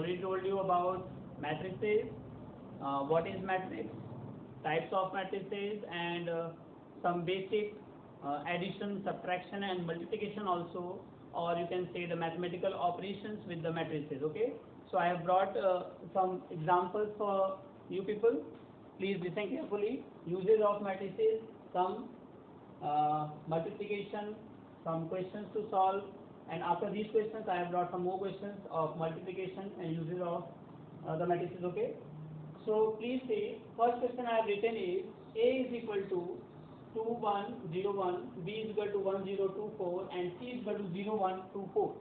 already told you about matrices, what is matrix, types of matrices, and some basic addition, subtraction, and multiplication also, or you can say the mathematical operations with the matrices. Okay, so I have brought some examples for you people. Please listen carefully. Uses of matrices, some multiplication, some questions to solve, and after these questions I have brought some more questions of multiplication and uses of the matrices. Okay, so please see, first question I have written is A is equal to 2101, B is equal to 1024, and C is equal to 0124.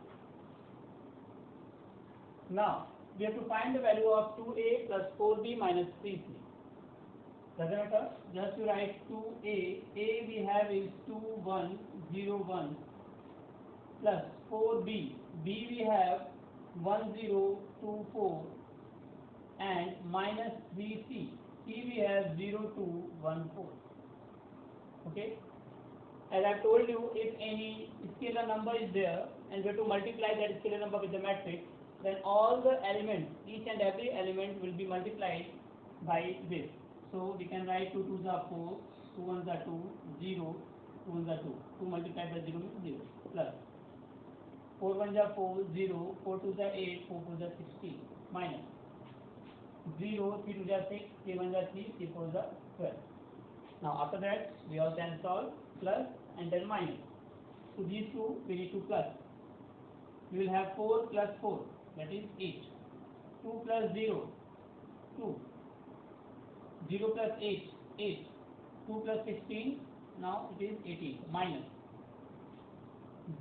Now we have to find the value of 2A plus 4B minus 3C. Doesn't matter, just to write 2A. A we have is 2101 plus 4B. B we have 1024 and minus 3C. C we have 0214. Okay. As I told you, if any scalar number is there and we have to multiply that scalar number with the matrix, then all the elements, each and every element will be multiplied by this. So we can write 2 2s are 4, 2 1s are 2, 0, 2 1s are 2. 2 multiplied by 0 means 0. Plus 4 1s are 4, 0, 4 2s are 8, 4 4s are 16. Minus 0, 3 2s are 6, 3 1s are 3, 3 4s are 12. Now after that we all can solve plus and then minus. So these two we need to plus. We will have 4 plus 4, that is 8. 2 plus 0, 2. 0 plus 8, 8. 2 plus 16, now it is 18. Minus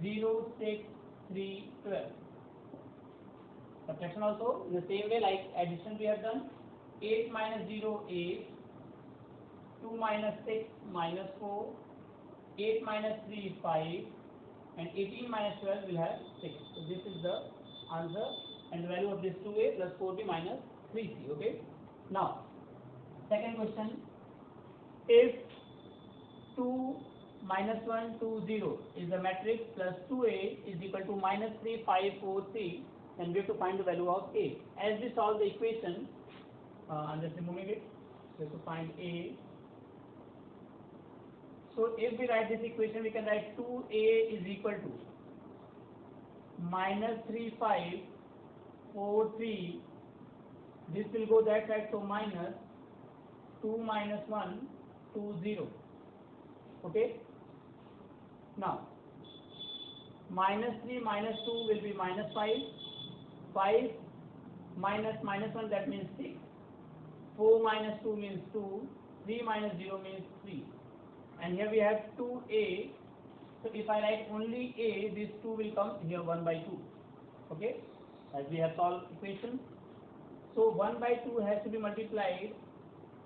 0, 6, 3, 12. Subtraction also in the same way like addition we have done. 8 minus 0, 8. 2 minus 6 minus 4, 8 minus 3 5, and 18 minus 12 will have 6. So this is the answer and the value of this 2A plus 4B minus 3C. Okay. Now second question, if 2 minus 1 2 0 is the matrix plus 2A is equal to minus 3 5 4 3, then we have to find the value of A. As we solve the equation, I'm just removing it. We have to find A. So if we write this equation, we can write 2A is equal to minus 3 5 4 3. This will go that side, so minus 2 minus 1 2 0. Okay. Now minus 3 minus 2 will be minus 5. 5 minus minus 1, that means 6. 4 minus 2 means 2. 3 minus 0 means 3. And here we have 2A. So if I write only A, this 2 will come here 1 by 2. Okay, as we have solved equation. So 1 by 2 has to be multiplied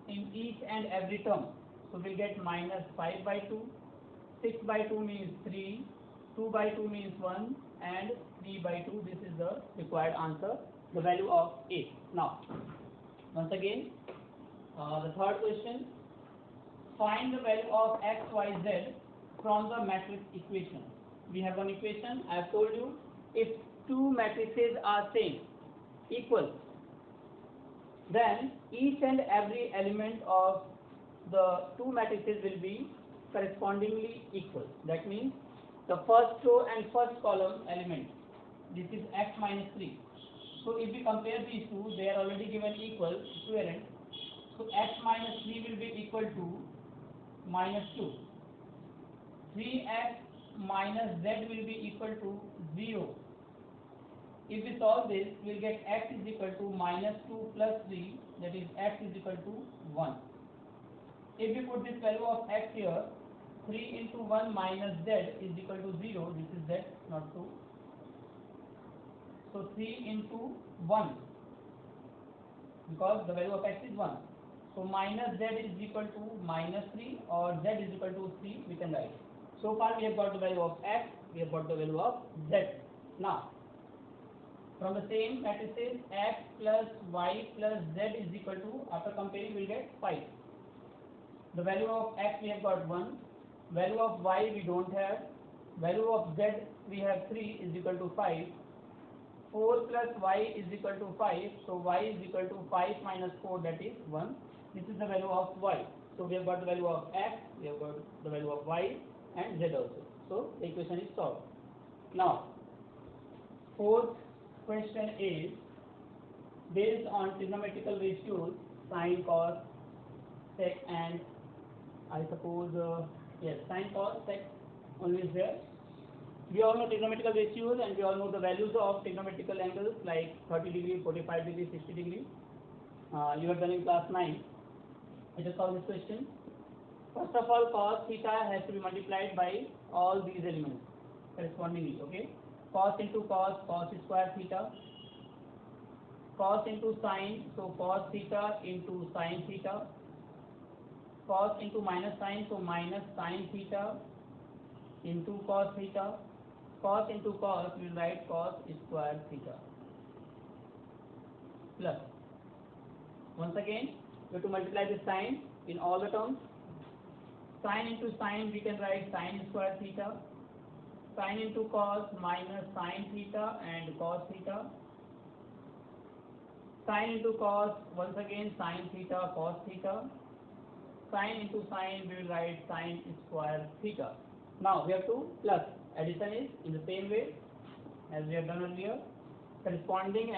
in each and every term. So we'll get minus 5 by 2, 6 by 2 means 3, 2 by 2 means 1, and 3 by 2. This is the required answer, the value of A. Now, once again, the third question. Find the value of x, y, z from the matrix equation. We have one equation. I have told you, if two matrices are same, equal, then each and every element of the two matrices will be correspondingly equal. That means the first row and first column element, this is x minus 3. So if we compare these two, they are already given equal, equivalent. So x minus 3 will be equal to minus 2. 3x minus z will be equal to 0. If we solve this, we will get x is equal to minus 2 plus 3, that is x is equal to 1. If we put this value of x here, 3 into 1 minus z is equal to 0. This is z, not 2. So 3 into 1, because the value of x is 1. So minus z is equal to minus 3 or z is equal to 3, we can write. So far we have got the value of x, we have got the value of z. Now, from the same matrices, x plus y plus z is equal to, after comparing we will get 5. The value of x we have got 1, value of y we don't have, value of z we have 3 is equal to 5, 4 plus y is equal to 5. So y is equal to 5 minus 4, that is 1. This is the value of y. So we have got the value of x, we have got the value of y and z also. So the equation is solved. Now, fourth question is based on trigonometrical ratios sine, cos, sec, and I suppose yes, sine, cos, sec only is there. We all know trigonometrical ratios and we all know the values of trigonometrical angles like 30 degree, 45 degree, 60 degree. You have done in class 9. Let us solve this question. First of all, cos theta has to be multiplied by all these elements correspondingly. Okay, cos into cos, cos square theta. Cos into sine, so cos theta into sine theta. Cos into minus sine, so minus sine theta into cos theta. Cos into cos, we will write cos square theta. Plus, once again, we have to multiply the sine in all the terms. Sine into sine, we can write sine square theta. Sine into cos minus sine theta and cos theta. Sine into cos, once again sine theta, cos theta. Sine into sine, we will write sine square theta. Now we have to plus. Addition is in the same way as we have done earlier. Corresponding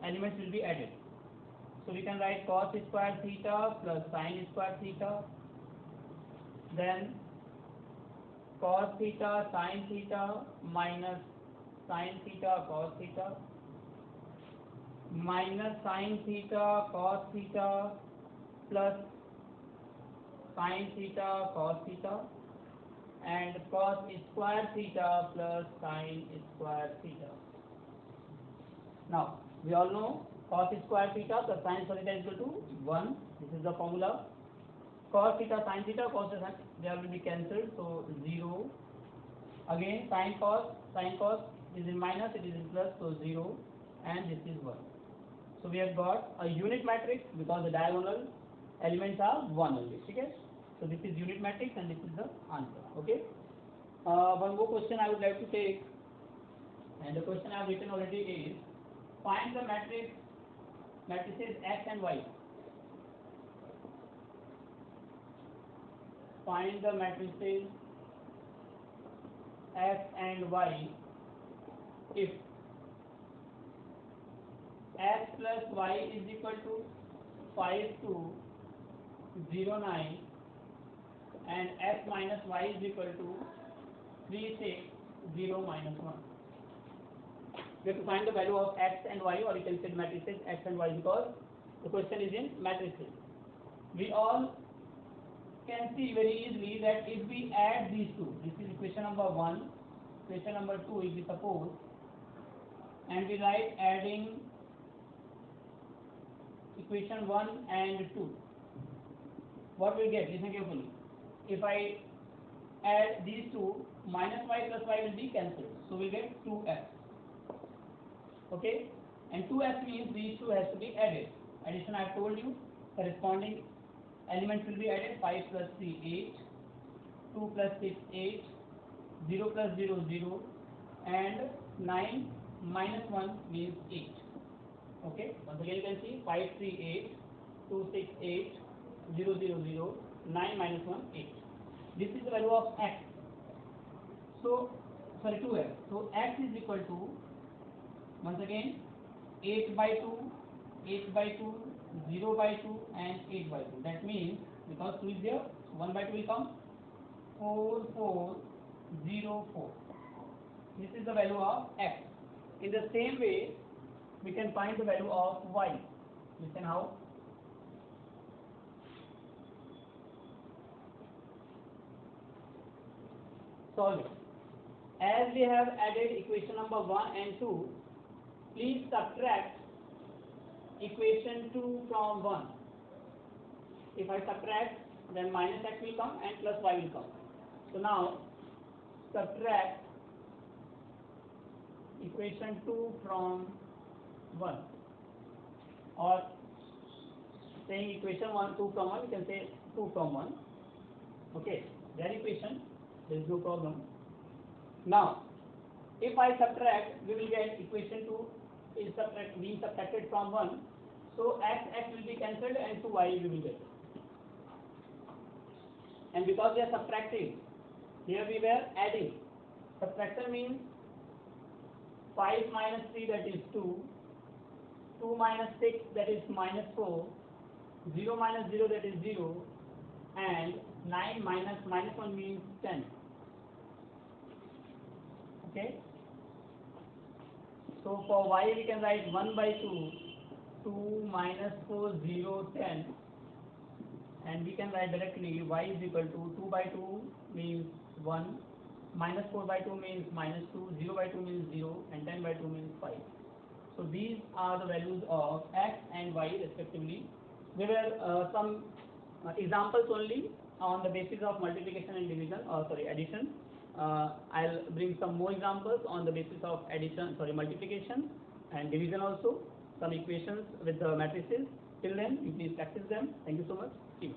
elements will be added. So we can write cos square theta plus sine square theta. Then cos theta sine theta minus sine theta cos theta minus sine theta cos theta plus sine theta cos theta and cos square theta plus sine square theta. Now we all know cos square theta plus sine square theta is equal to 1. This is the formula. Cos theta sine theta, cos theta, they will be cancelled, so 0. Again sine cos is in minus, it is in plus, so 0, and this is 1. So we have got a unit matrix because the diagonal elements are 1 only. Okay? So this is unit matrix and this is the answer. Okay. One more question I would like to take, and the question I have written already is find the matrices x and y. Find the matrices x and y if x plus y is equal to 5 2 0 9 and x minus y is equal to 3 6 0 minus 1. We have to find the value of x and y, or you can say matrices x and y, because the question is in matrices. We all can see very easily that if we add these two, this is equation number 1, equation number 2 if we suppose, and we write adding equation 1 and 2, what we get? Listen carefully. If I add these two, minus y plus y will be cancelled, so we get 2x. Okay, and 2x means these two has to be added. Addition I have told you, corresponding elements will be added. 5 plus 3 8, 2 plus 6 8, 0 plus 0 0, and 9 minus 1 means 8. Okay, once again you can see 5 3 8, 2 6 8, 0 0 0, 9 minus 1 8. This is the value of x. So sorry, 2x. So x is equal to, once again, 8 by 2, 8 by 2, 0 by 2 and 8 by 2. That means because 2 is there, 1 by 2 will come, 4 4 0 4. This is the value of x. In the same way, we can find the value of y. Listen how. Solve it. As we have added equation number 1 and 2, please subtract equation 2 from 1. If I subtract, then minus x will come and plus y will come. So now subtract equation 2 from 1, or saying equation 1 2 from 1, you can say 2 from 1. Okay, their equation, there is no problem. Now if I subtract, we will get equation 2 is being subtracted from 1. So x will be cancelled and 2y we will get. And because we are subtracting, here we were adding. Subtraction means 5 minus 3 that is 2, 2 minus 6 that is minus 4, 0 minus 0 that is 0, and 9 minus minus 1 means 10. Okay. So for y we can write 1 by 2, 2 minus 4, 0, 10. And we can write directly y is equal to 2 by 2 means 1, minus 4 by 2 means minus 2, 0 by 2 means 0, and 10 by 2 means 5. So these are the values of x and y respectively. There were some examples only on the basis of multiplication and division, addition. I'll bring some more examples on the basis of multiplication and division also, some equations with the matrices. Till then, you please practice them. Thank you so much. See you.